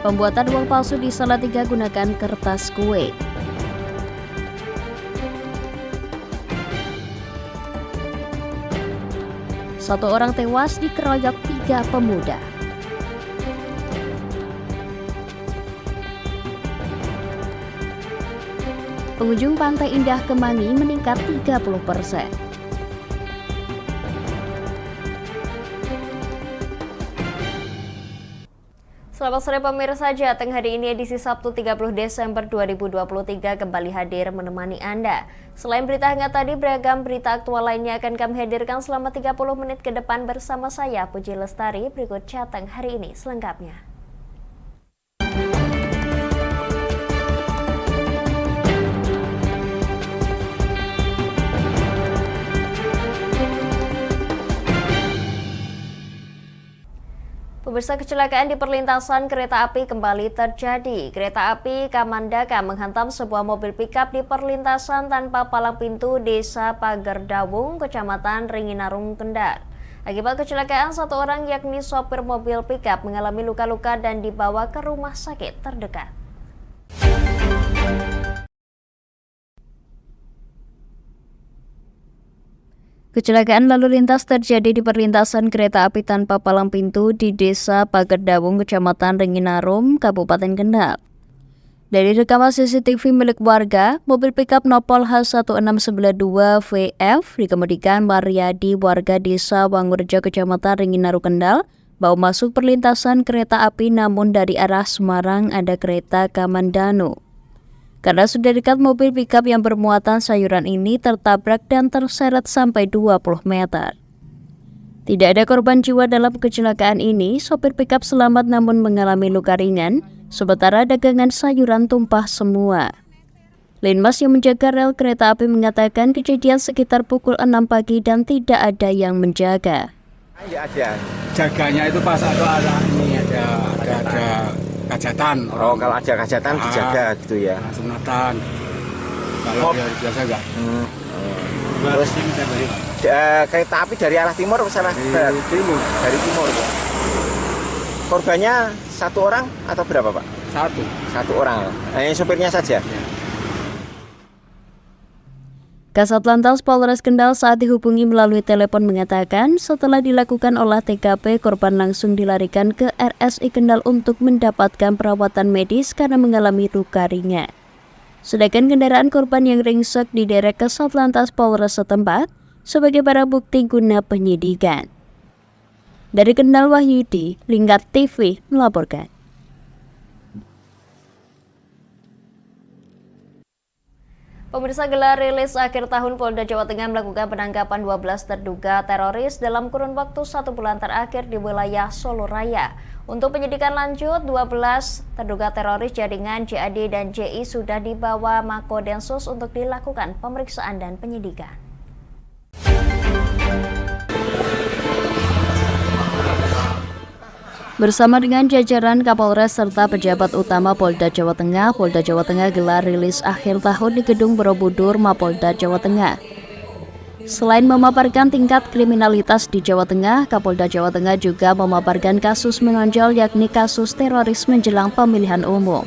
Pembuatan uang palsu di Salatiga gunakan kertas kue. Satu orang tewas dikeroyok 3 pemuda. Pengunjung Pantai Indah Kemangi meningkat 30%. Selamat sore pemirsa, Jateng hari ini edisi Sabtu 30 Desember 2023 kembali hadir menemani Anda. Selain berita hangat tadi, beragam berita aktual lainnya akan kami hadirkan selama 30 menit ke depan bersama saya, Puji Lestari. Berikut Jateng hari ini selengkapnya. Pemirsa, kecelakaan di perlintasan kereta api kembali terjadi. Kereta api Kamandaka menghantam sebuah mobil pikap di perlintasan tanpa palang pintu Desa Pagerdawung, Kecamatan Ringinarum, Kendal. Akibat kecelakaan, satu orang yakni sopir mobil pikap mengalami luka-luka dan dibawa ke rumah sakit terdekat. Kecelakaan lalu lintas terjadi di perlintasan kereta api tanpa palang pintu di Desa Pagerdawung, Kecamatan Ringinarum, Kabupaten Kendal. Dari rekaman CCTV milik warga, mobil pikap Nopol H1692VF dikemudikan Mariadi, warga Desa Wangurjo, Kecamatan Ringinarum, Kendal, bawa masuk perlintasan kereta api, namun dari arah Semarang ada kereta Kamandanu. Karena sudah dekat, mobil pikap yang bermuatan sayuran ini tertabrak dan terseret sampai 20 meter. Tidak ada korban jiwa dalam kecelakaan ini. Sopir pikap selamat namun mengalami luka ringan, sementara dagangan sayuran tumpah semua. Linmas yang menjaga rel kereta api mengatakan kejadian sekitar pukul 6 pagi dan tidak ada yang menjaga. Ya ada. Jaganya itu pas ada ini ada kajatan. Oh, kalau ada kajatan dijaga gitu ya. Sunatan. Kalau biasa enggak. Terus kereta api dari arah timur ke arah timur. Dari timur. Korbannya satu orang atau berapa, Pak? Satu orang. Hanya sopirnya saja. Ya. Kasat Lantas Polres Kendal saat dihubungi melalui telepon mengatakan setelah dilakukan olah TKP, korban langsung dilarikan ke RSI Kendal untuk mendapatkan perawatan medis karena mengalami luka ringan. Sedangkan kendaraan korban yang ringsek diderek ke Satlantas Polres setempat sebagai barang bukti guna penyidikan. Dari Kendal, Wahyudi, Lingkar TV melaporkan. Pemirsa, gelar rilis akhir tahun Polda Jawa Tengah melakukan penangkapan 12 terduga teroris dalam kurun waktu 1 bulan terakhir di wilayah Solo Raya. Untuk penyidikan lanjut, 12 terduga teroris jaringan JAD dan JI sudah dibawa Mako Densus untuk dilakukan pemeriksaan dan penyidikan. Bersama dengan jajaran Kapolres serta pejabat utama Polda Jawa Tengah gelar rilis akhir tahun di Gedung Borobudur, Mapolda Jawa Tengah. Selain memaparkan tingkat kriminalitas di Jawa Tengah, Kapolda Jawa Tengah juga memaparkan kasus menonjol yakni kasus terorisme menjelang pemilihan umum.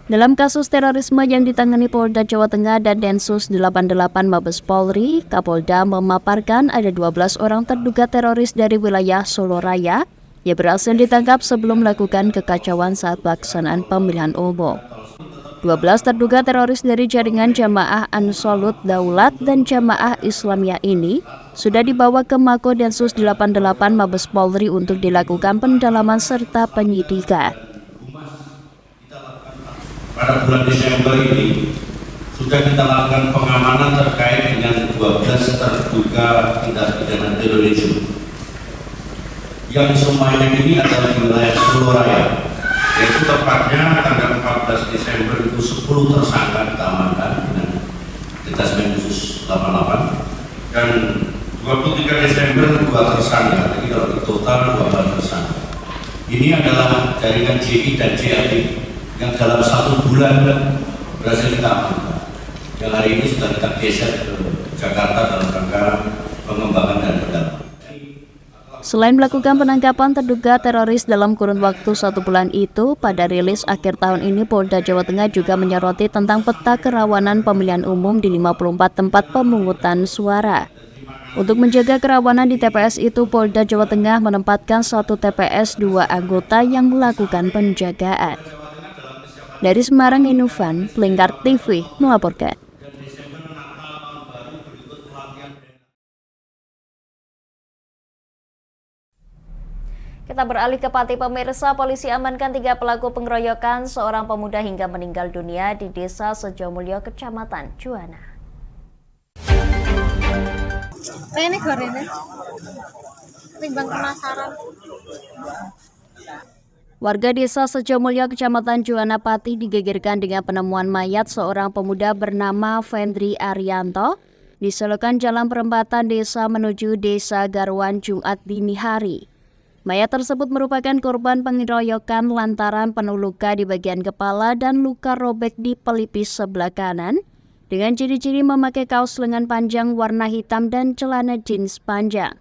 Dalam kasus terorisme yang ditangani Polda Jawa Tengah dan Densus 88 Mabes Polri, Kapolda memaparkan ada 12 orang terduga teroris dari wilayah Solo Raya yang berhasil ditangkap sebelum melakukan kekacauan saat pelaksanaan pemilihan umum. 12 terduga teroris dari jaringan Jamaah Ansarut Daulat dan Jamaah Islamiyah ini sudah dibawa ke Mako Densus 88 Mabes Polri untuk dilakukan pendalaman serta penyidikan. Pada bulan Desember ini sudah kita lakukan pengamanan terkait dengan 12 terduga tindak pidana terorisme. Yang semuanya ini adalah di wilayah Solo Raya, yaitu tepatnya tanggal 14 Desember itu 10 tersangka diamankan dengan Detasemen Khusus 88 dan 23 Desember 2 tersangka, jadi kalau di total 12 tersangka. Ini adalah jaringan JI dan JAD yang dalam 1 bulan berhasil kita amankan. Yang hari ini sudah kita geser ke Jakarta dalam rangka pengembangan dan pendalaman. Selain melakukan penangkapan terduga teroris dalam kurun waktu 1 bulan itu, pada rilis akhir tahun ini Polda Jawa Tengah juga menyoroti tentang peta kerawanan pemilihan umum di 54 tempat pemungutan suara. Untuk menjaga kerawanan di TPS itu, Polda Jawa Tengah menempatkan 1 TPS 2 anggota yang melakukan penjagaan. Dari Semarang, Inufan, Lingkar TV melaporkan. Kita beralih ke Pati pemirsa, polisi amankan 3 pelaku pengeroyokan seorang pemuda hingga meninggal dunia di Desa Sejomulyo, Kecamatan Juwana. Ini gorengnya, timbang penasaran. Warga Desa Sejomulyo, Kecamatan Juwana, Pati digegerkan dengan penemuan mayat seorang pemuda bernama Fendri Arianto di selokan jalan perempatan desa menuju Desa Garwan Jumat dini hari. Mayat tersebut merupakan korban pengeroyokan lantaran penuh luka di bagian kepala dan luka robek di pelipis sebelah kanan, dengan ciri-ciri memakai kaos lengan panjang warna hitam dan celana jeans panjang.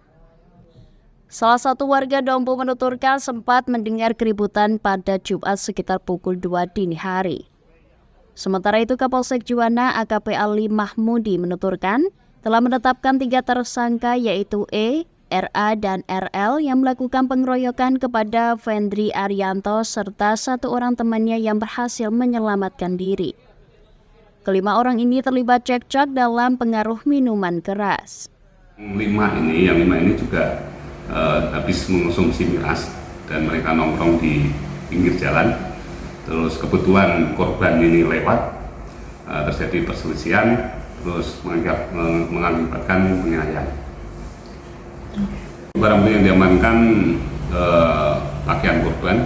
Salah satu warga Dompu menuturkan sempat mendengar keributan pada Jumat sekitar pukul 2 dini hari. Sementara itu, Kapolsek Juwana AKP Ali Mahmudi menuturkan telah menetapkan 3 tersangka yaitu E, RA, dan RL yang melakukan pengeroyokan kepada Fendri Arianto serta 1 orang temannya yang berhasil menyelamatkan diri. Kelima orang ini terlibat cekcok dalam pengaruh minuman keras. Yang lima ini juga habis mengonsumsi miras dan mereka nongkrong di pinggir jalan. Terus kebetulan korban ini lewat, terjadi perselisihan, terus mengakibatkan penganiayaan. Barang bukti yang diamankan pakaian korban,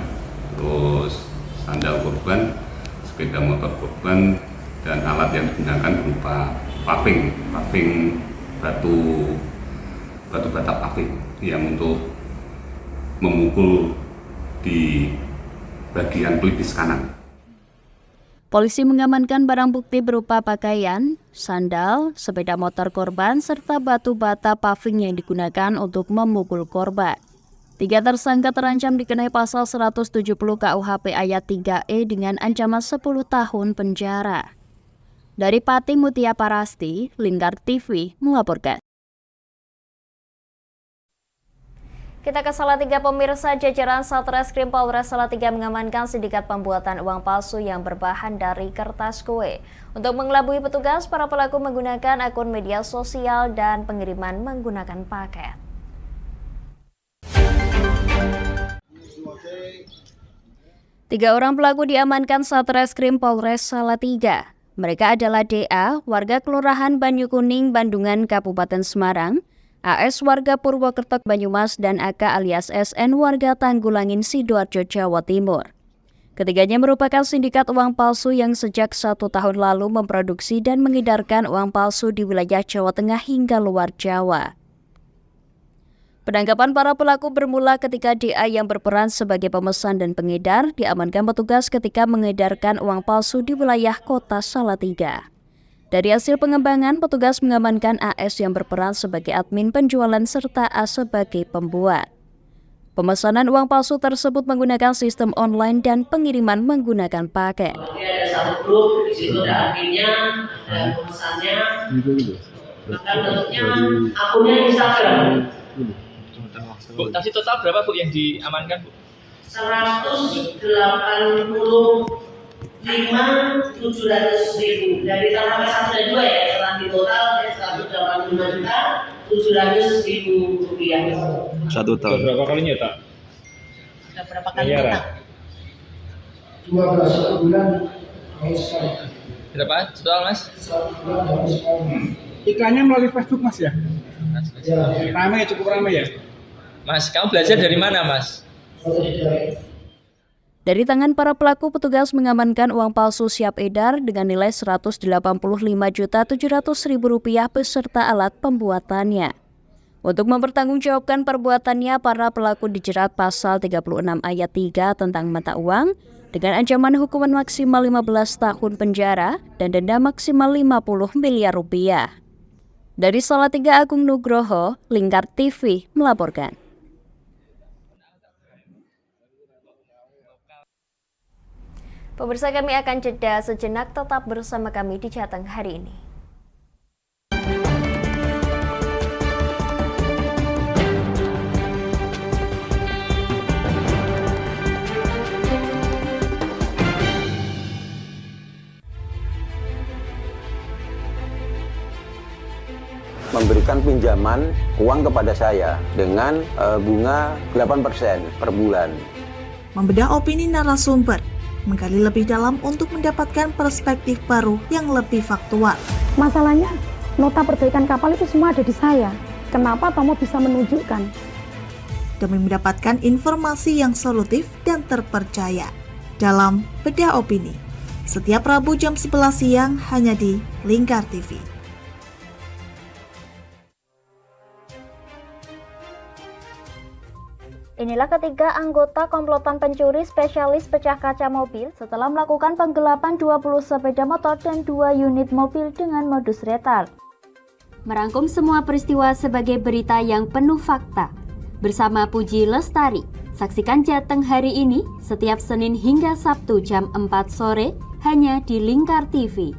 terus sandal korban, sepeda motor korban, dan alat yang digunakan berupa paving batu bata paving yang untuk memukul di bagian pelipis kanan. Polisi mengamankan barang bukti berupa pakaian, sandal, sepeda motor korban, serta batu bata paving yang digunakan untuk memukul korban. 3 tersangka terancam dikenai pasal 170 KUHP ayat 3E dengan ancaman 10 tahun penjara. Dari Pati, Mutia Parasti, Lingkar TV melaporkan. Kita ke Salatiga pemirsa, jajaran Satreskrim Polres Salatiga mengamankan sindikat pembuatan uang palsu yang berbahan dari kertas kue. Untuk mengelabui petugas, para pelaku menggunakan akun media sosial dan pengiriman menggunakan paket. Tiga orang pelaku diamankan Satreskrim Polres Salatiga. Mereka adalah DA, warga Kelurahan Banyu Kuning, Bandungan, Kabupaten Semarang, AS warga Purwokerto, Banyumas, dan AK alias SN warga Tanggulangin, Sidoarjo, Jawa Timur. Ketiganya merupakan sindikat uang palsu yang sejak 1 tahun lalu memproduksi dan mengedarkan uang palsu di wilayah Jawa Tengah hingga luar Jawa. Penangkapan para pelaku bermula ketika DA yang berperan sebagai pemesan dan pengedar diamankan petugas ketika mengedarkan uang palsu di wilayah kota Salatiga. Dari hasil pengembangan, petugas mengamankan AS yang berperan sebagai admin penjualan serta A sebagai pembuat. Pemesanan uang palsu tersebut menggunakan sistem online dan pengiriman menggunakan paket. Ada satu grup, di situ ada adminnya, ada pemesannya, bahkan bentuknya akunnya Instagram. Bu, tadi total berapa Bu yang diamankan Bu? 185.700.000 dari tahap 1 dan 2 ya, setelah di total 185.700.000 rupiah. 1 tahun. Berapa kalinya tak? Ada berapa kali kita? 12 bulan. Berapa total Mas? Iklannya melalui Facebook Mas ya? Ramai, cukup ramai ya? Mas, kamu belajar dari mana Mas? Dari tangan para pelaku, petugas mengamankan uang palsu siap edar dengan nilai Rp185.700.000 beserta alat pembuatannya. Untuk mempertanggungjawabkan perbuatannya, para pelaku dijerat pasal 36 ayat 3 tentang mata uang dengan ancaman hukuman maksimal 15 tahun penjara dan denda maksimal Rp50 miliar. Dari Salatiga, Agung Nugroho, Lingkar TV melaporkan. Pemirsa, kami akan jeda sejenak, tetap bersama kami di Jateng hari ini. Memberikan pinjaman uang kepada saya dengan bunga 8% per bulan. Membedah opini narasumber, menggali lebih dalam untuk mendapatkan perspektif baru yang lebih faktual. Masalahnya, nota perbaikan kapal itu semua ada di saya. Kenapa Tomo bisa menunjukkan? Demi mendapatkan informasi yang solutif dan terpercaya dalam Bedah Opini. Setiap Rabu jam 11 siang hanya di Lingkar TV. Inilah ketiga anggota komplotan pencuri spesialis pecah kaca mobil setelah melakukan penggelapan 20 sepeda motor dan 2 unit mobil dengan modus retard. Merangkum semua peristiwa sebagai berita yang penuh fakta. Bersama Puji Lestari, saksikan Jateng hari ini setiap Senin hingga Sabtu jam 4 sore hanya di Lingkar TV.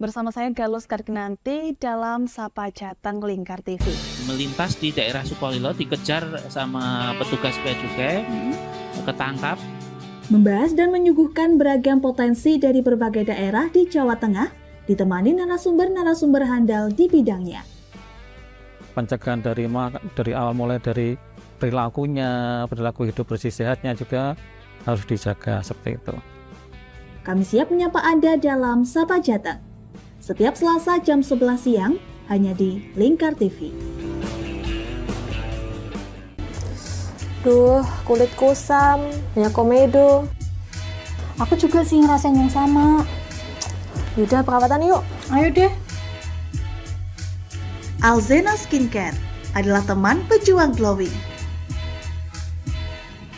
Bersama saya Galus Karginanti dalam Sapa Jateng Lingkar TV. Melintas di daerah Sukolilo dikejar sama petugas bea cukai, ketangkap. Membahas dan menyuguhkan beragam potensi dari berbagai daerah di Jawa Tengah, ditemani narasumber-narasumber handal di bidangnya. Pencegahan dari awal mulai dari perilaku hidup bersih sehatnya juga harus dijaga seperti itu. Kami siap menyapa Anda dalam Sapa Jateng. Setiap Selasa jam 11 siang hanya di Lingkar TV. Duh, kulit kusam, banyak komedo. Aku juga sih ngerasain yang sama. Yaudah, perawatan yuk. Ayo deh. Alzena Skincare adalah teman pejuang glowing.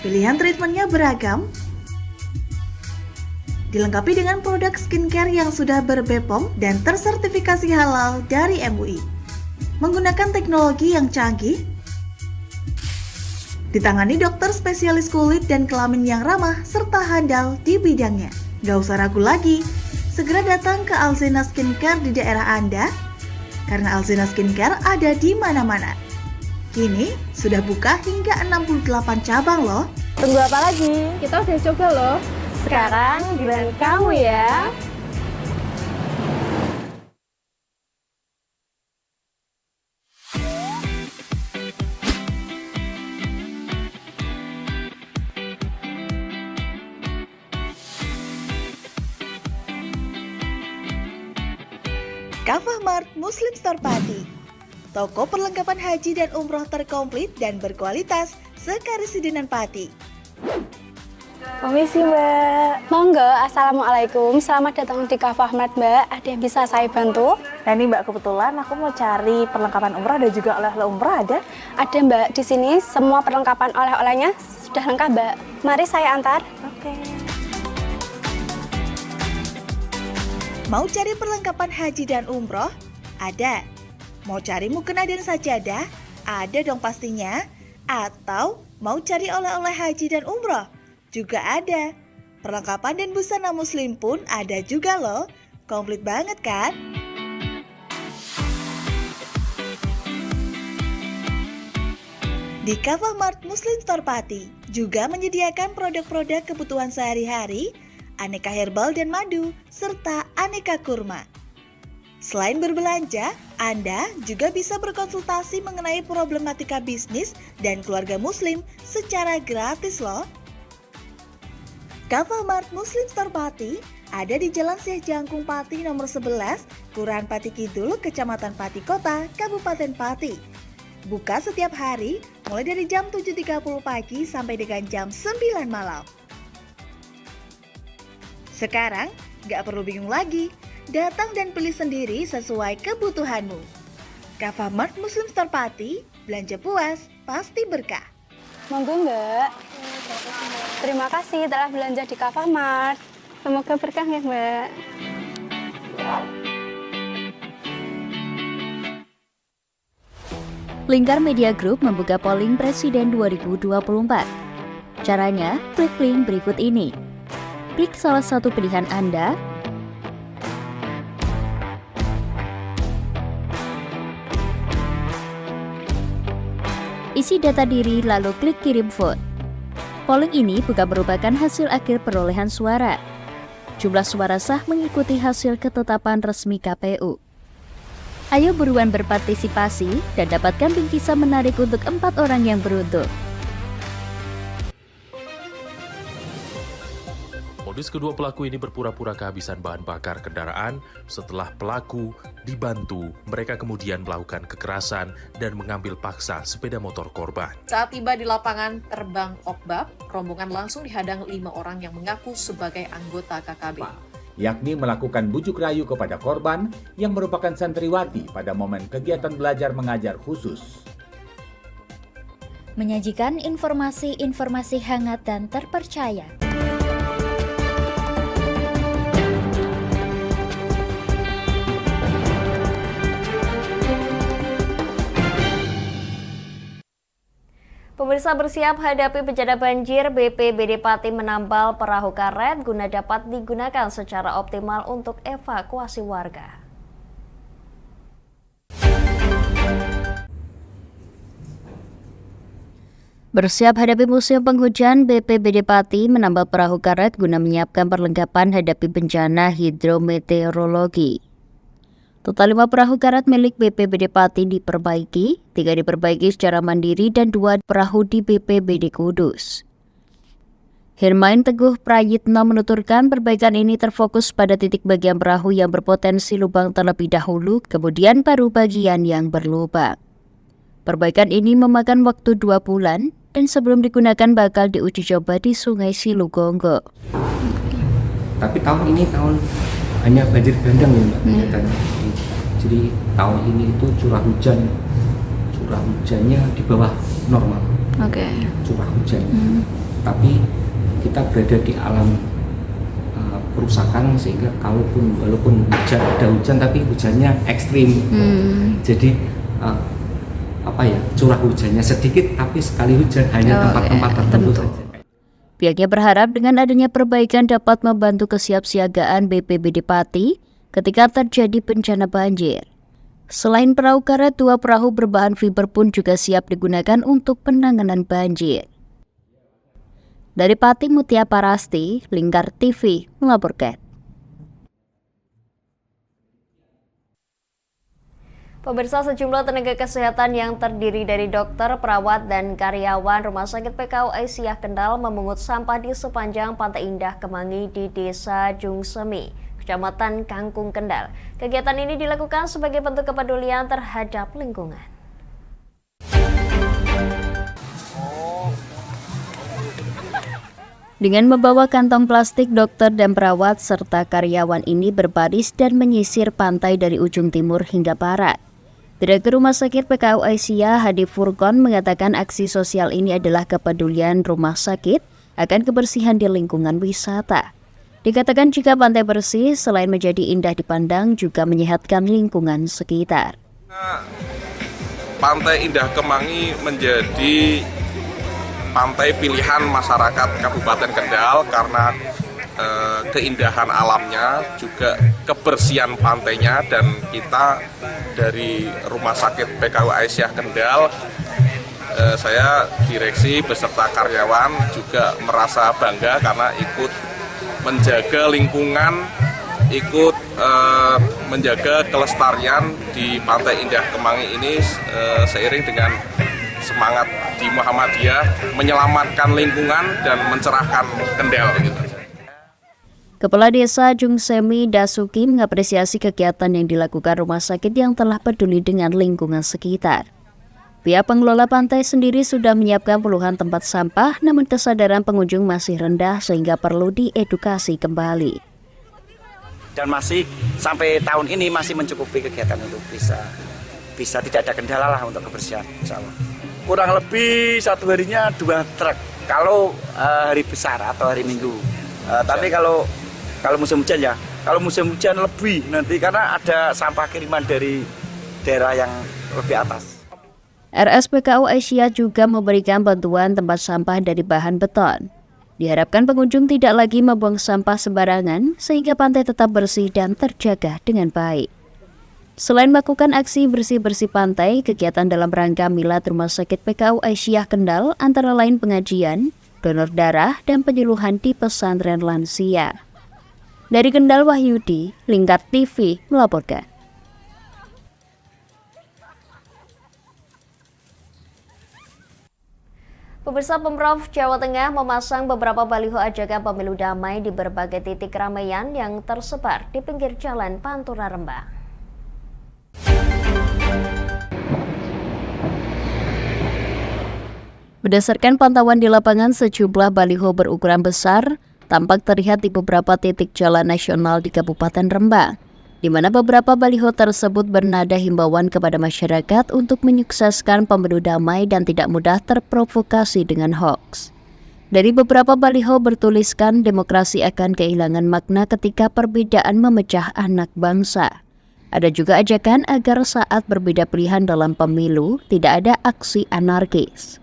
Pilihan treatmentnya beragam, dilengkapi dengan produk skincare yang sudah ber-BPOM dan tersertifikasi halal dari MUI. Menggunakan teknologi yang canggih, ditangani dokter spesialis kulit dan kelamin yang ramah serta handal di bidangnya. Gak usah ragu lagi, segera datang ke Alzena Skincare di daerah Anda, karena Alzena Skincare ada di mana-mana. Kini sudah buka hingga 68 cabang loh. Tunggu apa lagi? Kita udah coba loh. Sekarang giliran kamu ya. Kafah Mart Muslim Store Pati, toko perlengkapan haji dan umroh terkomplit dan berkualitas sekarisidenan Pati. Permisi Mbak. Monggo, Assalamualaikum. Selamat datang di Kafah Mart Mbak. Ada yang bisa saya bantu? Nah ini Mbak, kebetulan aku mau cari perlengkapan umrah dan juga oleh-oleh umrah ada? Ada Mbak, di sini semua perlengkapan oleh-olehnya sudah lengkap Mbak. Mari saya antar. Oke. Mau cari perlengkapan haji dan umroh? Ada. Mau cari mukena dan sajadah? Ada dong pastinya. Atau mau cari oleh-oleh haji dan umroh? Juga ada. Perlengkapan dan busana muslim pun ada juga loh. Komplit banget kan? Di Kafah Mart Muslim Store Pati juga menyediakan produk-produk kebutuhan sehari-hari, aneka herbal dan madu, serta aneka kurma. Selain berbelanja, Anda juga bisa berkonsultasi mengenai problematika bisnis dan keluarga muslim secara gratis loh. Kafah Mart Muslim Store Pati ada di Jalan Syekh Jangkung Pati nomor 11, Kelurahan Pati Kidul, Kecamatan Pati Kota, Kabupaten Pati. Buka setiap hari mulai dari jam 7.30 pagi sampai dengan jam 9 malam. Sekarang gak perlu bingung lagi, datang dan pilih sendiri sesuai kebutuhanmu. Kafah Mart Muslim Store Pati, belanja puas pasti berkah. Monggo Mbak. Terima kasih telah belanja di Kafah Mart. Semoga berkah ya Mbak. Lingkar Media Group membuka polling Presiden 2024. Caranya, klik link berikut ini. klik salah satu pilihan Anda, isi data diri lalu klik kirim vote. Polling ini bukan merupakan hasil akhir perolehan suara. Jumlah suara sah mengikuti hasil ketetapan resmi KPU. Ayo buruan berpartisipasi dan dapatkan bingkisan menarik untuk 4 orang yang beruntung. Modus kedua pelaku ini berpura-pura kehabisan bahan bakar kendaraan. Setelah pelaku dibantu, mereka kemudian melakukan kekerasan dan mengambil paksa sepeda motor korban. Saat tiba di lapangan terbang Okbab, rombongan langsung dihadang 5 orang yang mengaku sebagai anggota KKB. Yakni melakukan bujuk rayu kepada korban yang merupakan santriwati pada momen kegiatan belajar mengajar khusus. Menyajikan informasi-informasi hangat dan terpercaya. Pemirsa, bersiap hadapi bencana banjir, BPBD Pati menambal perahu karet guna dapat digunakan secara optimal untuk evakuasi warga. Bersiap hadapi musim penghujan, BPBD Pati menambal perahu karet guna menyiapkan perlengkapan hadapi bencana hidrometeorologi. Total 5 perahu karet milik BPBD Pati diperbaiki, 3 diperbaiki secara mandiri dan 2 perahu di BPBD Kudus. Hermain Teguh Prayitno menuturkan perbaikan ini terfokus pada titik bagian perahu yang berpotensi lubang terlebih dahulu, kemudian baru bagian yang berlubang. Perbaikan ini memakan waktu 2 bulan dan sebelum digunakan bakal diuji coba di Sungai Silugonggo. Tapi tahun ini hanya banjir bandang ya Mbak. Jadi tahun ini itu curah hujannya di bawah normal. Curah hujan. Tapi kita berada di alam kerusakan sehingga walaupun ada hujan tapi hujannya ekstrim. Jadi curah hujannya sedikit tapi sekali hujan hanya tempat-tempat tertentu saja. Pihaknya berharap dengan adanya perbaikan dapat membantu kesiapsiagaan BPBD Pati ketika terjadi bencana banjir. Selain perahu karet, 2 perahu berbahan fiber pun juga siap digunakan untuk penanganan banjir. Dari Pati, Mutia Parasti, Lingkar TV melaporkan. Pemirsa, sejumlah tenaga kesehatan yang terdiri dari dokter, perawat, dan karyawan Rumah Sakit PKU Aisyah Kendal memungut sampah di sepanjang Pantai Indah Kemangi di Desa Jungsemi, Kecamatan Kangkung Kendal. Kegiatan ini dilakukan sebagai bentuk kepedulian terhadap lingkungan. Dengan membawa kantong plastik, dokter dan perawat serta karyawan ini berbaris dan menyisir pantai dari ujung timur hingga barat. Direktur Rumah Sakit PKU Aisyah Hadi Furqon mengatakan aksi sosial ini adalah kepedulian rumah sakit akan kebersihan di lingkungan wisata. Dikatakan jika pantai bersih, selain menjadi indah dipandang, juga menyehatkan lingkungan sekitar. Pantai Indah Kemangi menjadi pantai pilihan masyarakat Kabupaten Kendal karena keindahan alamnya, juga kebersihan pantainya, dan kita dari Rumah Sakit PKU Aisyah Kendal, saya direksi beserta karyawan juga merasa bangga karena ikut menjaga lingkungan, ikut menjaga kelestarian di Pantai Indah Kemangi ini seiring dengan semangat di Muhammadiyah menyelamatkan lingkungan dan mencerahkan Kendal gitu. Kepala Desa Jungsemi Dasuki mengapresiasi kegiatan yang dilakukan rumah sakit yang telah peduli dengan lingkungan sekitar. Pihak pengelola pantai sendiri sudah menyiapkan puluhan tempat sampah, namun kesadaran pengunjung masih rendah sehingga perlu diedukasi kembali. Dan masih sampai tahun ini masih mencukupi kegiatan untuk bisa tidak ada kendala lah untuk kebersihan, insya Allah. Kurang lebih satu harinya 2 truk kalau hari besar atau hari Minggu. Tapi kalau musim hujan ya, kalau musim hujan lebih nanti karena ada sampah kiriman dari daerah yang lebih atas. RSPKU Aisyah juga memberikan bantuan tempat sampah dari bahan beton. Diharapkan pengunjung tidak lagi membuang sampah sembarangan sehingga pantai tetap bersih dan terjaga dengan baik. Selain melakukan aksi bersih-bersih pantai, kegiatan dalam rangka Milad Rumah Sakit PKU Aisyah Kendal antara lain pengajian, donor darah, dan penyuluhan di pesantren lansia. Dari Kendal, Wahyudi, Lingkar TV melaporkan. Pemirsa, Pemprov Jawa Tengah memasang beberapa baliho ajakan pemilu damai di berbagai titik keramaian yang tersebar di pinggir jalan Pantura Rembang. Berdasarkan pantauan di lapangan, sejumlah baliho berukuran besar tampak terlihat di beberapa titik jalan nasional di Kabupaten Rembang, di mana beberapa baliho tersebut bernada himbauan kepada masyarakat untuk menyukseskan pemilu damai dan tidak mudah terprovokasi dengan hoaks. Dari beberapa baliho bertuliskan demokrasi akan kehilangan makna ketika perbedaan memecah anak bangsa. Ada juga ajakan agar saat berbeda pilihan dalam pemilu tidak ada aksi anarkis.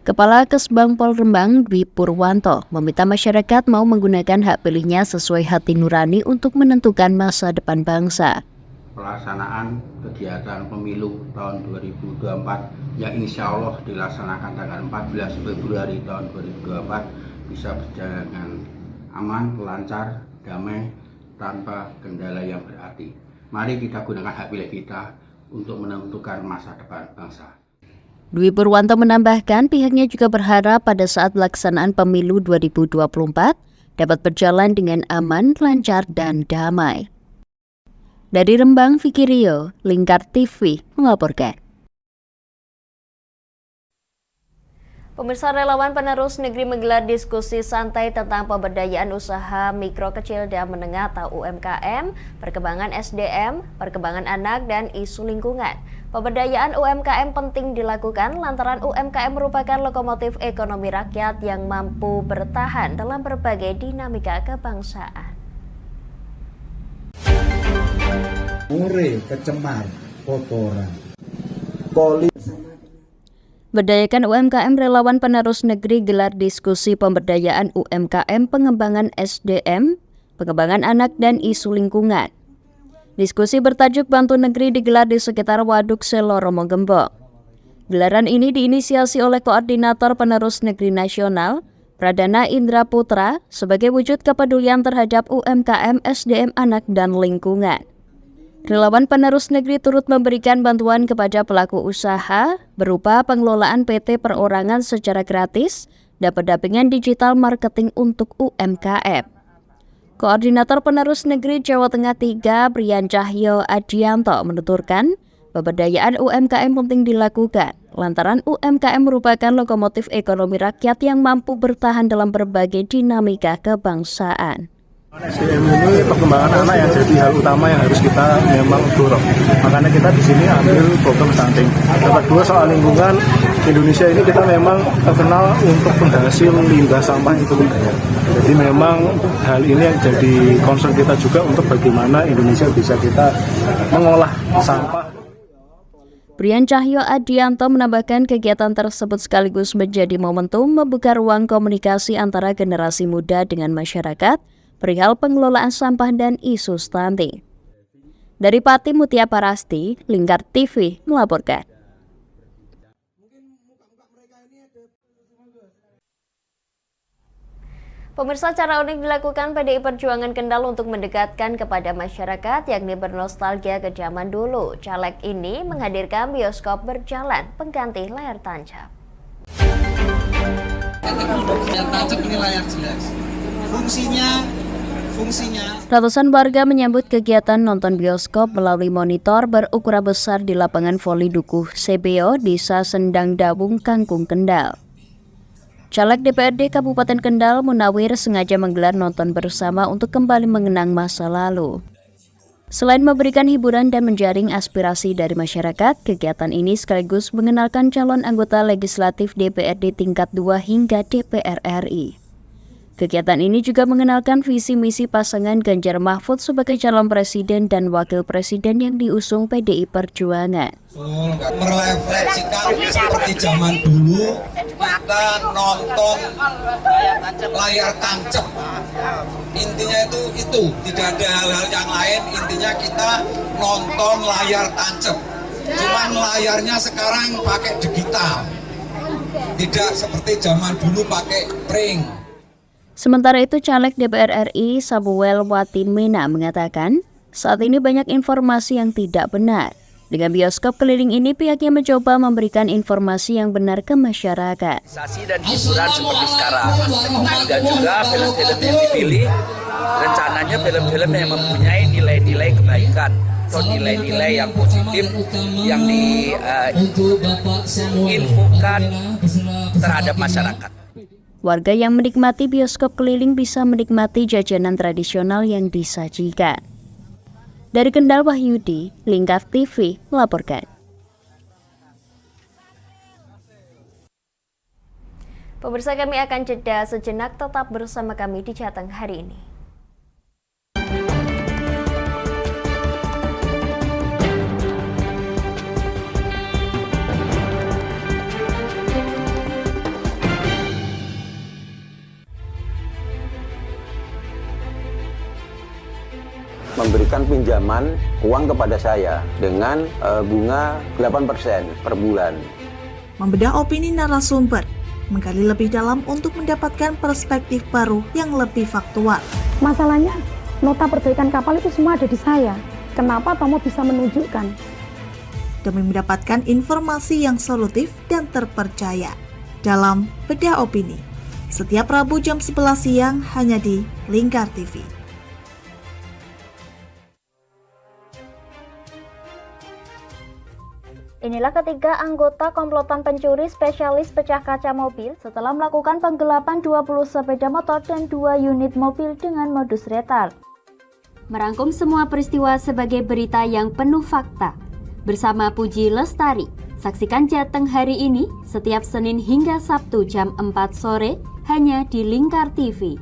Kepala Kesbang Pol Rembang, Dwi Purwanto, meminta masyarakat mau menggunakan hak pilihnya sesuai hati nurani untuk menentukan masa depan bangsa. Pelaksanaan kegiatan pemilu tahun 2024 yang insya Allah dilaksanakan tanggal 14 Februari tahun 2024 bisa berjalan dengan aman, lancar, damai, tanpa kendala yang berarti. Mari kita gunakan hak pilih kita untuk menentukan masa depan bangsa. Dwi Purwanto menambahkan pihaknya juga berharap pada saat pelaksanaan pemilu 2024 dapat berjalan dengan aman, lancar, dan damai. Dari Rembang, Vicky Rio, Lingkar TV melaporkan. Pemirsa, relawan penerus negeri menggelar diskusi santai tentang pemberdayaan usaha mikro kecil dan menengah atau UMKM, perkembangan SDM, perkembangan anak, dan isu lingkungan. Pemberdayaan UMKM penting dilakukan lantaran UMKM merupakan lokomotif ekonomi rakyat yang mampu bertahan dalam berbagai dinamika kebangsaan. Mure, kecemar, kotoran. Berdayakan UMKM, relawan penerus negeri gelar diskusi pemberdayaan UMKM, pengembangan SDM, pengembangan anak, dan isu lingkungan. Diskusi bertajuk Bantu Negeri digelar di sekitar Waduk Selo Romo Gembong. Gelaran ini diinisiasi oleh Koordinator Penerus Negeri Nasional, Pradana Indra Putra, sebagai wujud kepedulian terhadap UMKM, SDM, anak, dan lingkungan. Relawan penerus negeri turut memberikan bantuan kepada pelaku usaha berupa pengelolaan PT perorangan secara gratis dan pendampingan digital marketing untuk UMKM. Koordinator Penerus Negeri Jawa Tengah 3, Brian Cahyo Adianto, menuturkan pemberdayaan UMKM penting dilakukan lantaran UMKM merupakan lokomotif ekonomi rakyat yang mampu bertahan dalam berbagai dinamika kebangsaan. SDM ini perkembangan anak yang jadi hal utama yang harus kita memang dorong. Makanya kita di sini ambil program stunting. Yang kedua, soal lingkungan, Indonesia ini kita memang terkenal untuk penghasil limbah sampah itu budaya. Jadi memang hal ini yang jadi concern kita juga untuk bagaimana Indonesia bisa kita mengolah sampah. Brian Cahyo Adianto menambahkan kegiatan tersebut sekaligus menjadi momentum membuka ruang komunikasi antara generasi muda dengan masyarakat perihal pengelolaan sampah dan isu stunting. Dari Pati Mutia Parasti, Lingkar TV melaporkan. Pemirsa, cara unik dilakukan PDI Perjuangan Kendal untuk mendekatkan kepada masyarakat, yakni bernostalgia ke zaman dulu. Caleg ini menghadirkan bioskop berjalan pengganti layar tancap. Layar tancap ini layar jelas. Fungsinya Ratusan warga menyambut kegiatan nonton bioskop melalui monitor berukuran besar di lapangan voli Dukuh Sebeo, Desa Sendang Dawung, Kangkung, Kendal. Caleg DPRD Kabupaten Kendal, Munawir, sengaja menggelar nonton bersama untuk kembali mengenang masa lalu. Selain memberikan hiburan dan menjaring aspirasi dari masyarakat, kegiatan ini sekaligus mengenalkan calon anggota legislatif DPRD tingkat 2 hingga DPR RI. Kegiatan ini juga mengenalkan visi misi pasangan Ganjar Mahfud sebagai calon presiden dan wakil presiden yang diusung PDI Perjuangan. Merefleksikan seperti zaman dulu kita nonton layar tancap. Intinya itu tidak ada hal-hal yang lain. Intinya kita nonton layar tancap. Cuman layarnya sekarang pakai digital, tidak seperti zaman dulu pakai pring. Sementara itu, Caleg DPR RI Samuel Watimena mengatakan, saat ini banyak informasi yang tidak benar. Dengan bioskop keliling ini, pihaknya mencoba memberikan informasi yang benar ke masyarakat. Dan hiburan seperti sekarang, dan juga film-film yang dipilih, rencananya film-film yang mempunyai nilai-nilai kebaikan atau nilai-nilai yang positif yang diinfokan terhadap masyarakat. Warga yang menikmati bioskop keliling bisa menikmati jajanan tradisional yang disajikan. Dari Kendal, Wahyudi, Lingkar TV melaporkan. Pemirsa, kami akan jeda sejenak, tetap bersama kami di Jateng hari ini. Memberikan pinjaman uang kepada saya dengan bunga 8% per bulan. Membedah opini narasumber, menggali lebih dalam untuk mendapatkan perspektif baru yang lebih faktual. Masalahnya, nota perbaikan kapal itu semua ada di saya. Kenapa Tomo bisa menunjukkan? Demi mendapatkan informasi yang solutif dan terpercaya dalam Bedah Opini. Setiap Rabu jam 11 siang hanya di Lingkar TV. Inilah ketiga anggota komplotan pencuri spesialis pecah kaca mobil setelah melakukan penggelapan 20 sepeda motor dan 2 unit mobil dengan modus retal. Merangkum semua peristiwa sebagai berita yang penuh fakta. Bersama Puji Lestari, saksikan Jateng hari ini setiap Senin hingga Sabtu jam 4 sore hanya di Lingkar TV.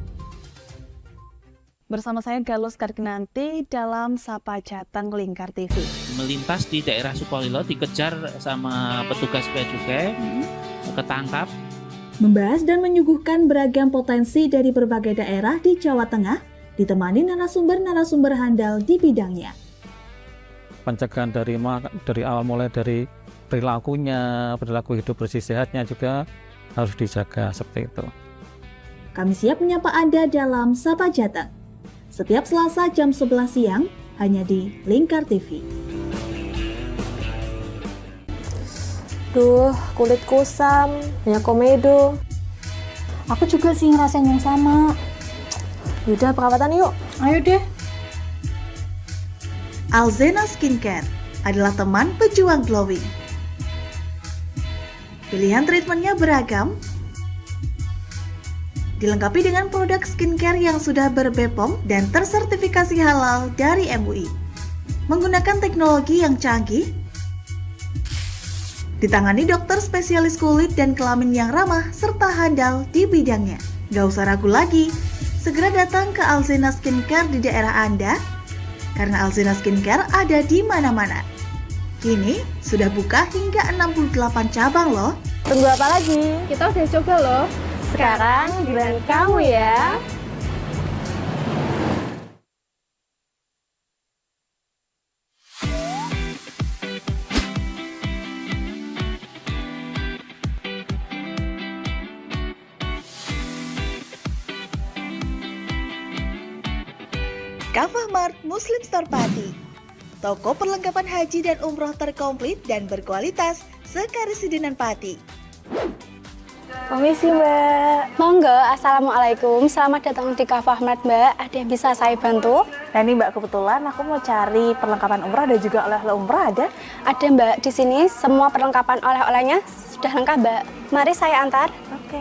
Bersama saya Galus Karginanti dalam Sapa Jateng Lingkar TV. Melintas di daerah Sukolilo dikejar sama petugas bea cukai, ketangkap. Membahas dan menyuguhkan beragam potensi dari berbagai daerah di Jawa Tengah, ditemani narasumber-narasumber handal di bidangnya. Pencegahan dari awal mulai dari perilaku hidup bersih sehatnya juga harus dijaga seperti itu. Kami siap menyapa Anda dalam Sapa Jateng. Setiap Selasa jam 11 siang hanya di Lingkar TV. Duh, kulit kusam, banyak komedo. Aku juga sih ngerasain yang sama. Yaudah, perawatan yuk. Ayo deh. Alzena Skincare adalah teman pejuang glowing. Pilihan treatmentnya beragam, dilengkapi dengan produk skincare yang sudah ber-BPOM dan tersertifikasi halal dari MUI. Menggunakan teknologi yang canggih, ditangani dokter spesialis kulit dan kelamin yang ramah serta handal di bidangnya. Gak usah ragu lagi, segera datang ke Alzena Skincare di daerah Anda, karena Alzena Skincare ada di mana-mana. Kini sudah buka hingga 68 cabang loh. Tunggu apa lagi? Kita udah coba loh. Sekarang giliran kamu ya. Kafah Mart Muslim Store Pati, toko perlengkapan haji dan umroh terkomplit dan berkualitas sekarisidenan Pati. Permisi Mbak. Monggo, Assalamualaikum. Selamat datang di Kafah Mart Mbak. Ada yang bisa saya bantu? Nah ini Mbak, kebetulan aku mau cari perlengkapan umrah dan juga oleh-oleh umrah ada? Ada Mbak, di sini semua perlengkapan oleh-olehnya sudah lengkap Mbak. Mari saya antar. Oke.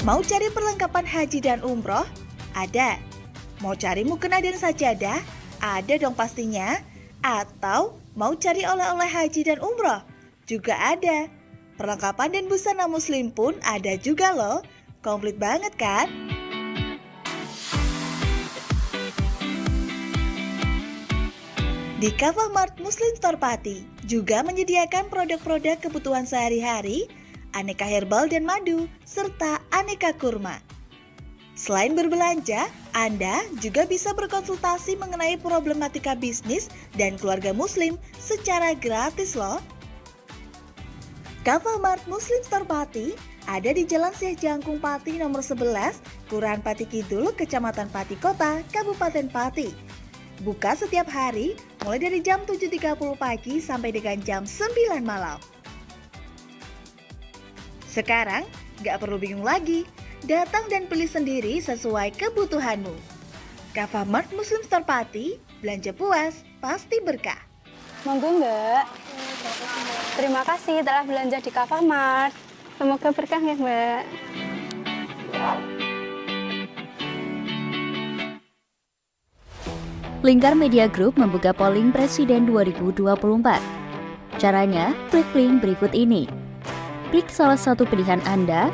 Mau cari perlengkapan haji dan umroh? Ada. Mau cari mukena dan sajadah? Ada dong pastinya. Atau mau cari oleh-oleh haji dan umroh? Juga ada. Perlengkapan dan busana muslim pun ada juga loh. Komplit banget kan? Di Kava Mart Muslim Store Pati juga menyediakan produk-produk kebutuhan sehari-hari, aneka herbal dan madu, serta aneka kurma. Selain berbelanja, Anda juga bisa berkonsultasi mengenai problematika bisnis dan keluarga muslim secara gratis loh. Kava Mart Muslim Store Pati ada di Jalan Syekh Jangkung Pati nomor 11, Kelurahan Pati Kidul, Kecamatan Pati Kota, Kabupaten Pati. Buka setiap hari mulai dari jam 7.30 pagi sampai dengan jam 9 malam. Sekarang gak perlu bingung lagi, datang dan pilih sendiri sesuai kebutuhanmu. Kava Mart Muslim Store Pati, belanja puas, pasti berkah. Monggo Mbak. Terima kasih telah belanja di Kava Mart. Semoga berkah ya Mbak. Lingkar Media Group membuka polling Presiden 2024. Caranya, klik link berikut ini. Klik salah satu pilihan Anda,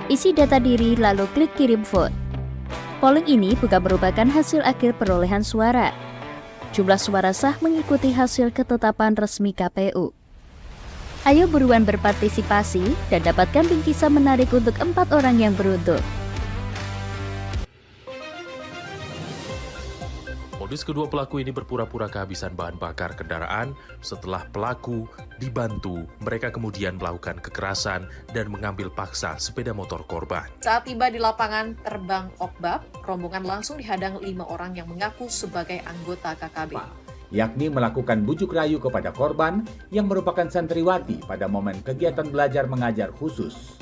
isi data diri lalu klik kirim vote. Polling ini bukan merupakan hasil akhir perolehan suara. Jumlah suara sah mengikuti hasil ketetapan resmi KPU. Ayo buruan berpartisipasi dan dapatkan bingkisan menarik untuk 4 orang yang beruntung. Modus kedua pelaku ini berpura-pura kehabisan bahan bakar kendaraan. Setelah pelaku dibantu, mereka kemudian melakukan kekerasan dan mengambil paksa sepeda motor korban. Saat tiba di lapangan terbang Okbab, rombongan langsung dihadang 5 orang yang mengaku sebagai anggota KKB. Yakni melakukan bujuk rayu kepada korban yang merupakan santriwati pada momen kegiatan belajar mengajar khusus.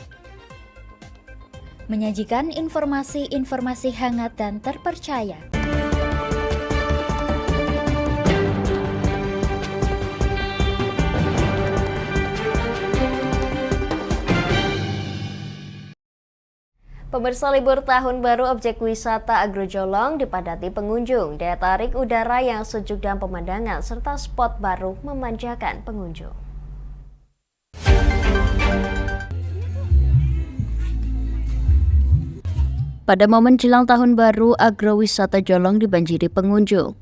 Menyajikan informasi-informasi hangat dan terpercaya. Pemirsa, libur tahun baru objek wisata Agrojolong dipadati pengunjung. Daya tarik udara yang sejuk dan pemandangan serta spot baru memanjakan pengunjung. Pada momen jelang tahun baru, agrowisata Jolong dibanjiri pengunjung.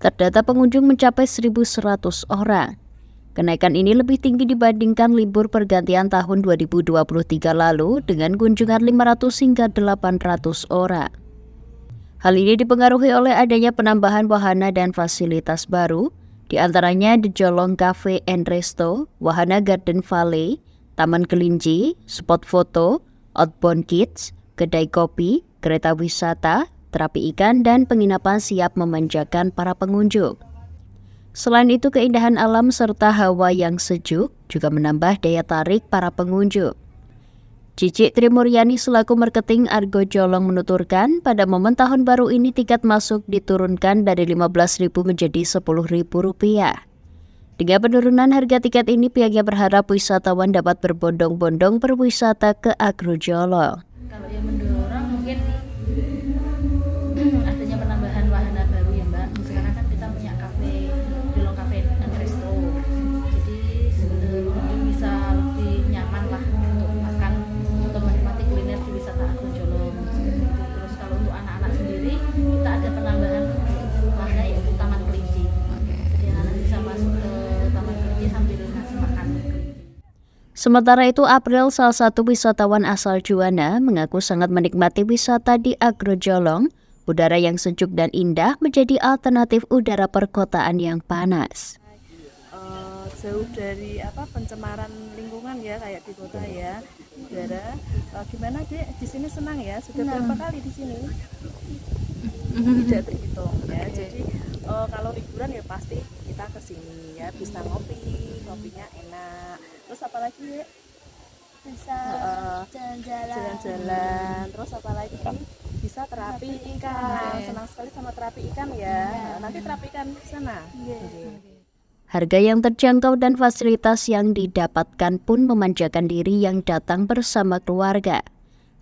Terdata pengunjung mencapai 1.100 orang. Kenaikan ini lebih tinggi dibandingkan libur pergantian tahun 2023 lalu dengan kunjungan 500 hingga 800 orang. Hal ini dipengaruhi oleh adanya penambahan wahana dan fasilitas baru, di antaranya The Jolong Cafe and Resto, wahana Garden Valley, Taman Kelinci, spot foto, outbound kids, kedai kopi, kereta wisata, terapi ikan, dan penginapan siap memanjakan para pengunjung. Selain itu, keindahan alam serta hawa yang sejuk juga menambah daya tarik para pengunjung. Cici Trimuryani selaku marketing Argo Jolong menuturkan, pada momen tahun baru ini tiket masuk diturunkan dari Rp15.000 menjadi Rp10.000. Dengan penurunan harga tiket ini, pihaknya berharap wisatawan dapat berbondong-bondong berwisata ke Argo Jolong. Kalau yang mendorong mungkin adanya penambahan wahana baru ya Mbak. Sekarang kan kita punya kafe, Jolong Cafe and Resto. Jadi pengunjung bisa lebih nyaman lah untuk makan, untuk menikmati kuliner di wisata Argo Jolong. Terus kalau untuk anak-anak sendiri, kita ada penambahan wahana yaitu Taman Kelinci. Jadi anak bisa masuk ke Taman Kelinci sambil ngasih makan. Sementara itu, April, salah satu wisatawan asal Juwana, mengaku sangat menikmati wisata di Argo Jolong. Udara yang sejuk dan indah menjadi alternatif udara perkotaan yang panas. Jauh dari pencemaran lingkungan ya, kayak di kota ya. Udara, gimana Dek? Di sini senang ya? Sudah berapa kali di sini? Tidak terhitung ya. Jadi kalau liburan ya pasti kita ke sini ya, bisa ngopi, kopinya enak. Terus apa lagi ya? Bisa jalan-jalan. Terus apa lagi? Bisa terapi ikan. Senang sekali sama terapi ikan ya. Nanti terapi ikan di sana. Harga yang terjangkau dan fasilitas yang didapatkan pun memanjakan diri yang datang bersama keluarga.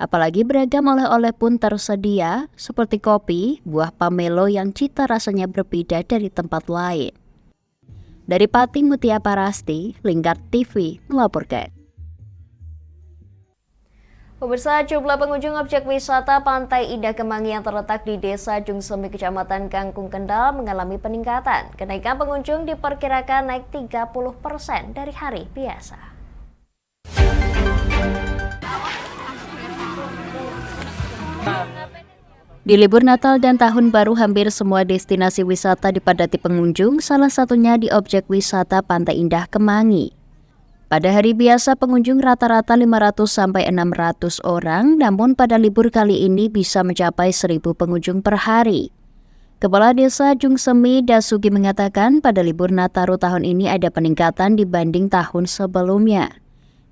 Apalagi beragam oleh-oleh pun tersedia seperti kopi, buah pamelo yang cita rasanya berbeda dari tempat lain. Dari Pati Mutia Parasti, Lingkar TV melaporkan. Pemirsa, jumlah pengunjung objek wisata Pantai Indah Kemangi yang terletak di Desa Jungsemi, Kecamatan Kangkung Kendal mengalami peningkatan. Kenaikan pengunjung diperkirakan naik 30% dari hari biasa. Di libur Natal dan Tahun Baru, hampir semua destinasi wisata dipadati pengunjung, salah satunya di objek wisata Pantai Indah Kemangi. Pada hari biasa pengunjung rata-rata 500-600 orang, namun pada libur kali ini bisa mencapai 1.000 pengunjung per hari. Kepala Desa Jungsemi Dasugi mengatakan pada libur Nataru tahun ini ada peningkatan dibanding tahun sebelumnya.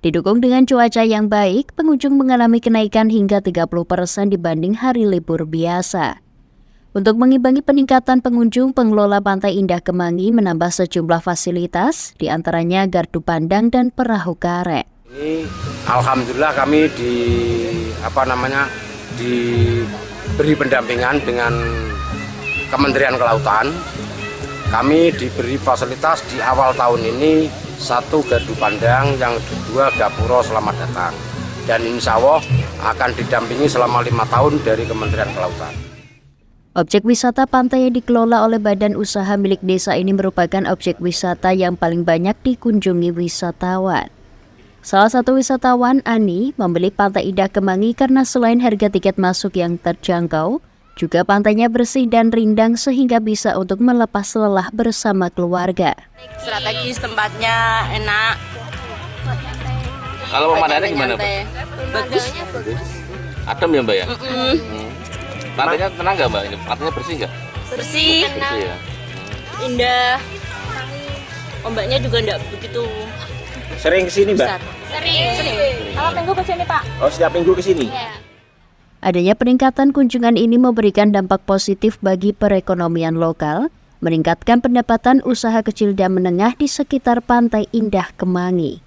Didukung dengan cuaca yang baik, pengunjung mengalami kenaikan hingga 30% dibanding hari libur biasa. Untuk mengimbangi peningkatan pengunjung, pengelola Pantai Indah Kemangi menambah sejumlah fasilitas, diantaranya gardu pandang dan perahu karet. Ini alhamdulillah kami diberi pendampingan dengan Kementerian Kelautan. Kami diberi fasilitas di awal tahun ini 1 gardu pandang, yang 2 gapura selamat datang. Dan insya Allah akan didampingi selama 5 tahun dari Kementerian Kelautan. Objek wisata pantai yang dikelola oleh badan usaha milik desa ini merupakan objek wisata yang paling banyak dikunjungi wisatawan. Salah satu wisatawan, Ani, membeli Pantai Indah Kemangi karena selain harga tiket masuk yang terjangkau, juga pantainya bersih dan rindang sehingga bisa untuk melepas lelah bersama keluarga. Strategis, tempatnya enak. Kalau pemandangannya gimana, Pak? Bagus. Adem ya, Mbak ya? Pantainya tenang nggak, Mbak? Pantainya bersih nggak? Bersih, ya. indah. Ombaknya juga enggak begitu. Sering kesini, Mbak? Sering. Kalau minggu ke sini, Pak? Oh, setiap minggu kesini? Adanya peningkatan kunjungan ini memberikan dampak positif bagi perekonomian lokal, meningkatkan pendapatan usaha kecil dan menengah di sekitar Pantai Indah Kemangi.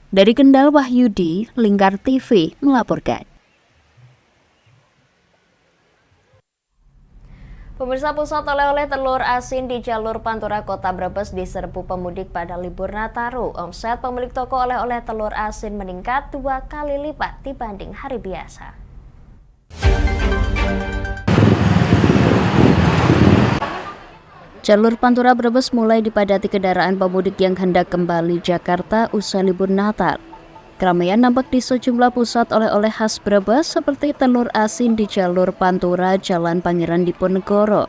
Dari Kendal, Wahyudi, Lingkar TV melaporkan. Pemirsa, pusat oleh-oleh telur asin di jalur Pantura Kota Brebes diserbu pemudik pada libur Nataru. Omset pemilik toko oleh-oleh telur asin meningkat 2 kali lipat dibanding hari biasa. Jalur Pantura Brebes mulai dipadati kendaraan pemudik yang hendak kembali Jakarta usai libur Natal. Keramaian nampak di sejumlah pusat oleh-oleh khas Brebes seperti telur asin di jalur Pantura Jalan Pangeran Diponegoro.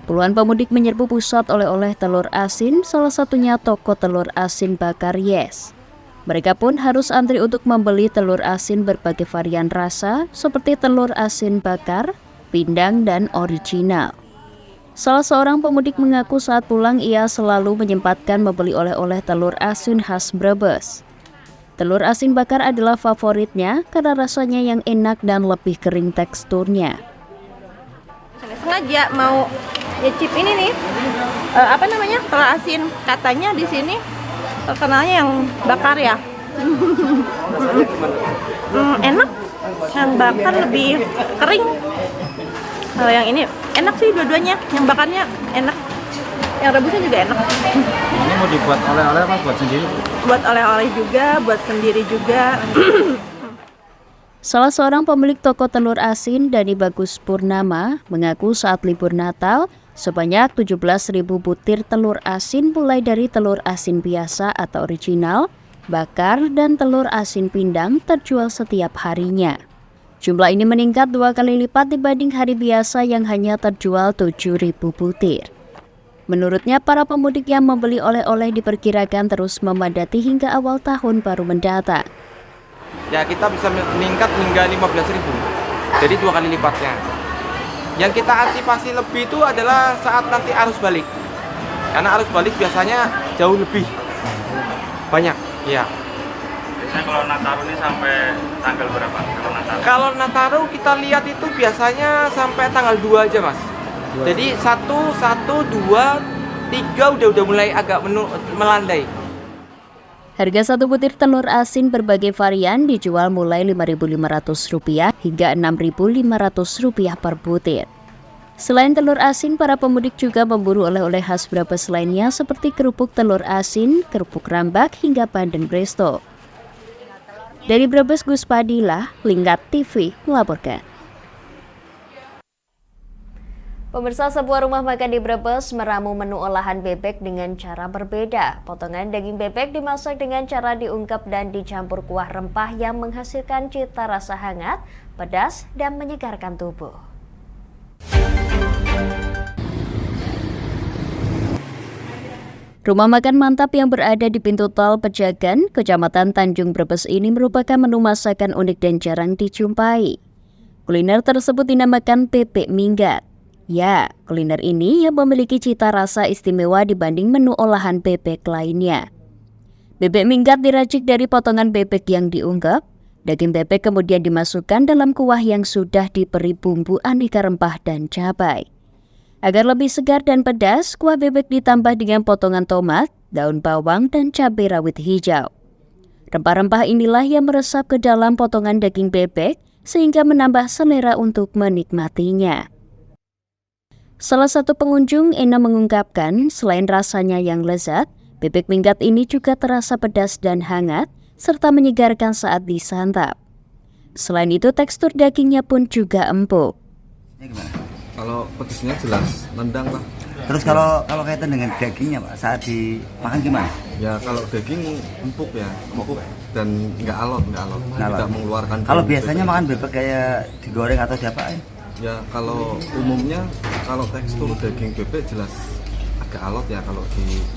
Puluhan pemudik menyerbu pusat oleh-oleh telur asin, salah satunya toko telur asin bakar Yes. Mereka pun harus antri untuk membeli telur asin berbagai varian rasa seperti telur asin bakar, pindang, dan original. Salah seorang pemudik mengaku saat pulang ia selalu menyempatkan membeli oleh-oleh telur asin khas Brebes. Telur asin bakar adalah favoritnya karena rasanya yang enak dan lebih kering teksturnya. Sengaja mau nyicip ini nih, telur asin. Katanya di sini terkenalnya yang bakar ya. Enak, yang bakar lebih kering. Kalau yang ini enak sih dua-duanya, yang bakarnya enak. Yang rebusnya juga enak. Ini mau dibuat oleh-oleh apa buat sendiri? Buat oleh-oleh juga, buat sendiri juga. Salah seorang pemilik toko telur asin, Dani Bagus Purnama, mengaku saat libur Natal, sebanyak 17.000 butir telur asin mulai dari telur asin biasa atau original, bakar, dan telur asin pindang terjual setiap harinya. Jumlah ini meningkat 2 kali lipat dibanding hari biasa yang hanya terjual 7.000 butir. Menurutnya, para pemudik yang membeli oleh-oleh diperkirakan terus memadati hingga awal tahun baru mendatang. Ya, kita bisa meningkat hingga 15.000, jadi 2 kali lipatnya. Yang kita antisipasi lebih itu adalah saat nanti arus balik, karena arus balik biasanya jauh lebih banyak. Ya. Biasanya kalau Nataru ini sampai tanggal berapa? Kalau Nataru kita lihat itu biasanya sampai tanggal 2 aja, Mas. Jadi 1, 2, 3 udah mulai agak melandai. Harga satu butir telur asin berbagai varian dijual mulai Rp5.500 hingga Rp6.500 per butir. Selain telur asin, para pemudik juga memburu oleh-oleh khas Brebes lainnya seperti kerupuk telur asin, kerupuk rambak, hingga pandan presto. Dari Brebes, Gus Padilla, Lingkar TV melaporkan. Pemirsa, sebuah rumah makan di Brebes meramu menu olahan bebek dengan cara berbeda. Potongan daging bebek dimasak dengan cara diungkep dan dicampur kuah rempah yang menghasilkan cita rasa hangat, pedas, dan menyegarkan tubuh. Rumah makan mantap yang berada di pintu tol Pejagan, Kecamatan Tanjung Brebes ini merupakan menu masakan unik dan jarang dijumpai. Kuliner tersebut dinamakan bebek minggat. Ya, kuliner ini yang memiliki cita rasa istimewa dibanding menu olahan bebek lainnya. Bebek minggat diracik dari potongan bebek yang diungkep. Daging bebek kemudian dimasukkan dalam kuah yang sudah diberi bumbu aneka rempah dan cabai. Agar lebih segar dan pedas, kuah bebek ditambah dengan potongan tomat, daun bawang, dan cabai rawit hijau. Rempah-rempah inilah yang meresap ke dalam potongan daging bebek sehingga menambah selera untuk menikmatinya. Salah satu pengunjung, Ena, mengungkapkan selain rasanya yang lezat, bebek minggat ini juga terasa pedas dan hangat, serta menyegarkan saat disantap. Selain itu, tekstur dagingnya pun juga empuk. Kalau pedasnya jelas, nendang lah. Terus kalau kaitan dengan dagingnya Pak, saat dimakan gimana? Ya kalau daging empuk ya, empuk dan nggak alot. Tidak mengeluarkan. Kalau biasanya makan bebek kayak digoreng atau diapain? Ya kalau umumnya kalau tekstur daging bebek jelas agak alot ya kalau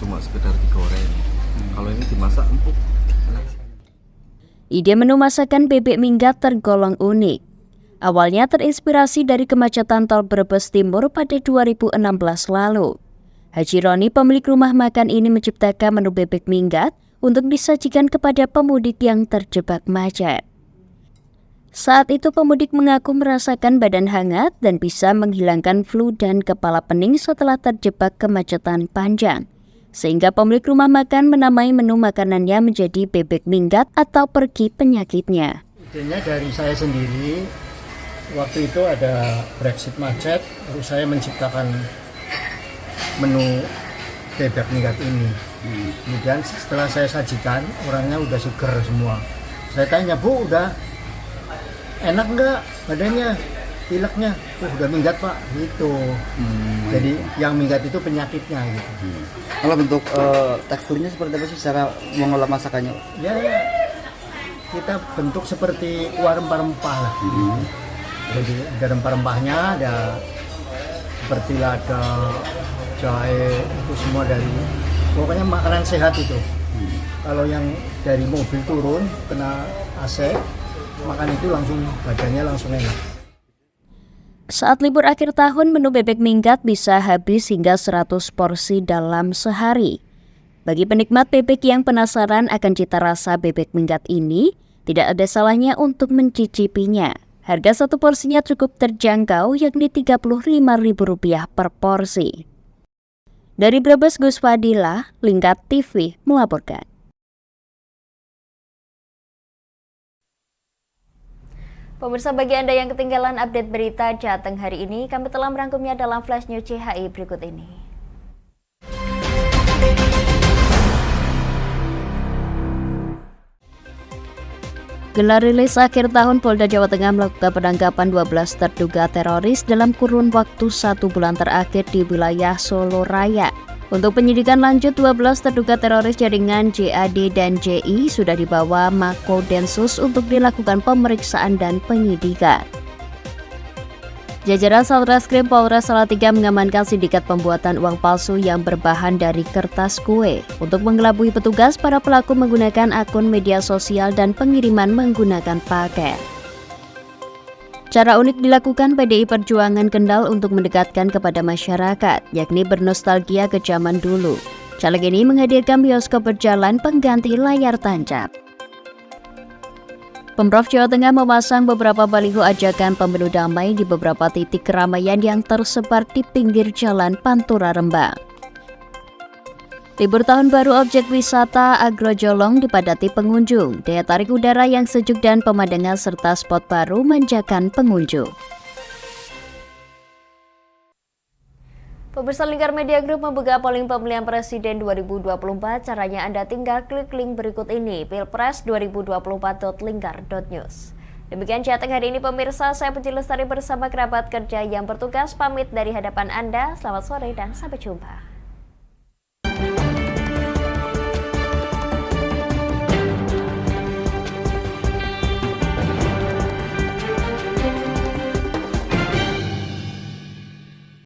cuma sekedar digoreng. Kalau ini dimasak empuk. Ide menu masakan bebek minggat tergolong unik. Awalnya terinspirasi dari kemacetan tol Brebes Timur pada 2016 lalu. Haji Roni, pemilik rumah makan ini, menciptakan menu bebek minggat untuk disajikan kepada pemudik yang terjebak macet. Saat itu pemudik mengaku merasakan badan hangat dan bisa menghilangkan flu dan kepala pening setelah terjebak kemacetan panjang. Sehingga pemilik rumah makan menamai menu makanannya menjadi bebek minggat atau pergi penyakitnya. Idenya dari saya sendiri, waktu itu ada Brexit macet, lalu saya menciptakan menu bebek minggat ini. Kemudian setelah saya sajikan, orangnya udah seger semua. Saya tanya, Bu, udah enak nggak badannya, pileknya? Udah minggat Pak, gitu. Jadi yang minggat itu penyakitnya gitu. Kalau bentuk teksturnya seperti apa sih cara mengolah masakannya? Ya, kita bentuk seperti kuah rempah-rempah lah. Jadi ada rempah-rempahnya, ada seperti lada, jahe, itu semua dari, pokoknya makanan sehat itu. Kalau yang dari mobil turun kena AC, makan itu langsung badannya langsung enak. Saat libur akhir tahun, menu bebek minggat bisa habis hingga 100 porsi dalam sehari. Bagi penikmat bebek yang penasaran akan cita rasa bebek minggat ini, tidak ada salahnya untuk mencicipinya. Harga satu porsinya cukup terjangkau, yakni Rp35.000 per porsi. Dari Brebes, Gus Padilla, Lingkar TV melaporkan. Pemirsa, bagi Anda yang ketinggalan update berita Jateng hari ini, kami telah merangkumnya dalam Flash News CHI berikut ini. Gelar rilis akhir tahun, Polda Jawa Tengah melakukan penangkapan 12 terduga teroris dalam kurun waktu 1 bulan terakhir di wilayah Solo Raya. Untuk penyidikan lanjut, 12 terduga teroris jaringan JAD dan JI sudah dibawa Mako Densus untuk dilakukan pemeriksaan dan penyidikan. Jajaran Satreskrim Polres Salatiga mengamankan sindikat pembuatan uang palsu yang berbahan dari kertas kue. Untuk mengelabui petugas, para pelaku menggunakan akun media sosial dan pengiriman menggunakan paket. Cara unik dilakukan PDI Perjuangan Kendal untuk mendekatkan kepada masyarakat, yakni bernostalgia ke zaman dulu. Caleg ini menghadirkan bioskop berjalan pengganti layar tancap. Pemprov Jawa Tengah memasang beberapa baliho ajakan pemilu damai di beberapa titik keramaian yang tersebar di pinggir jalan Pantura Rembang. Libur tahun baru objek wisata Agrojolong dipadati pengunjung. Daya tarik udara yang sejuk dan pemandangan serta spot baru manjakan pengunjung. Pemirsa Lingkar Media Group membuka polling pemilihan presiden 2024. Caranya Anda tinggal klik link berikut ini, pilpres2024.lingkar.news. Demikian chatting hari ini pemirsa, saya Puji Lestari bersama kerabat kerja yang bertugas pamit dari hadapan Anda. Selamat sore dan sampai jumpa.